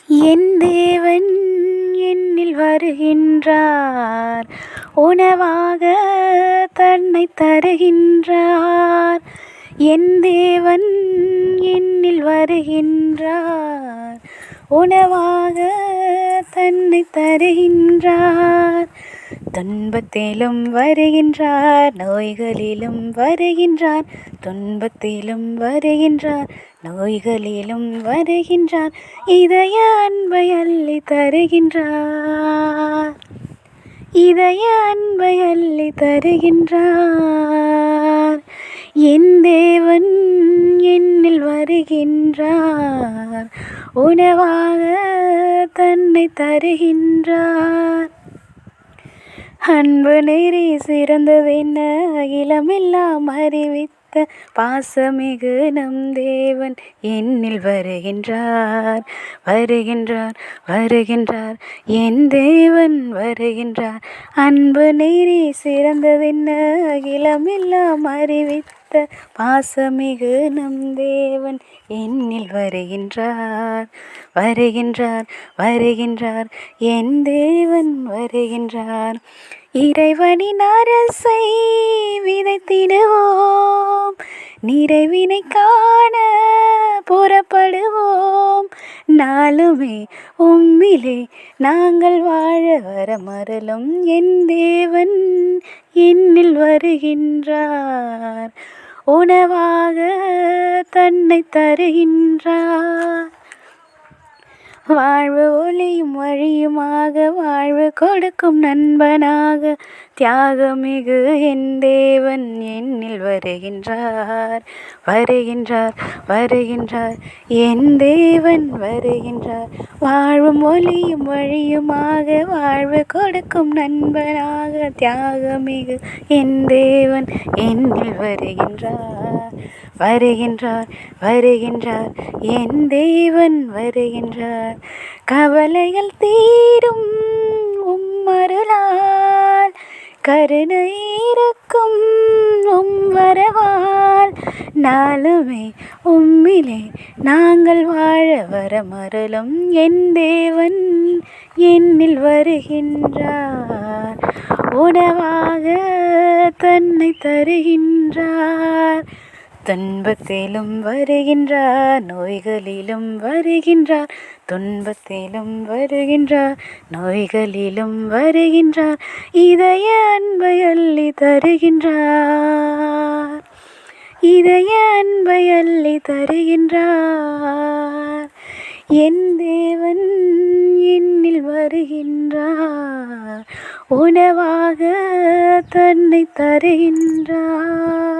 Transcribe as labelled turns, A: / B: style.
A: என் தேவன் என்னில் வருகின்றார், உணவாக தன்னை தருகின்றார். என் தேவன் என்னில் வருகின்றார், உணவாக தன்னை தருகின்றார். துன்பத்திலும் வருகின்றார், நோய்களிலும் வருகின்றார். துன்பத்திலும் வருகின்றார், நோய்களிலும் வருகின்றார். இதய அன்பை அள்ளி தருகின்றார், இதய அன்பை அள்ளி தருகின்றார். என் தேவன் என்னில் வருகின்றார், உணவாக தன்னை தருகின்றார். அன்பு நெறி சிறந்ததென்ன அகிலமெல்லாம் அறிவித்த பாசமிகு நம் தேவன் என்னில் வருகின்றார், வருகின்றார், வருகின்றார். என் தேவன் வருகின்றார். அன்பு நெறி சிறந்ததென்ன அகிலமெல்லாம் அறிவித்த பாசமிகு நம் தேவன் என்னில் வருகின்றார், வருகின்றார், வருகின்றார். என் தேவன் வருகின்றார். இறைவனின் அரசை விதைத்திடுவோம், நிறைவினை காண புறப்படுவோம். நாளுமே உம்மிலே நாங்கள் வாழ வரமருளும் என் தேவன் என்னில் வருகின்றார், உணவாக தன்னை தருகின்றார். வாழ்வு ஒளியும் வழியுமாக வாழ்வு கொடுக்கும் நண்பனாக தியாகமிகு என் தேவன் என்னில் வருகின்றார், வருகின்றார், வருகின்றார். என் தேவன் வருகின்றார். வாழ்வும் ஒளியும் வழியுமாக வாழ்வு கொடுக்கும் நண்பனாக தியாகமிகு என் தேவன் என்னில் வருகின்றார், வருகின்றார், வருகின்றார். என் தேவன் வருகின்றார். கவலைகள் தீரும் உம்மருளால், கருணை இருக்கும் உம் வரவால். நாளுமே உம்மிலே நாங்கள் வாழ வரமருளும் என் தேவன் என்னில் வருகின்றார், உணவாக தன்னை தருகின்றார். துன்பத்திலும் வருகின்றார், நோய்களிலும் வருகின்றார். துன்பத்திலும் வருகின்றார், நோய்களிலும் வருகின்றார். இதய அன்பை அள்ளி தருகின்றார், இதய அன்பை அள்ளி தருகின்றார். என் தேவன் என்னில் வருகின்றார், உணவாக தன்னை தருகின்றார்.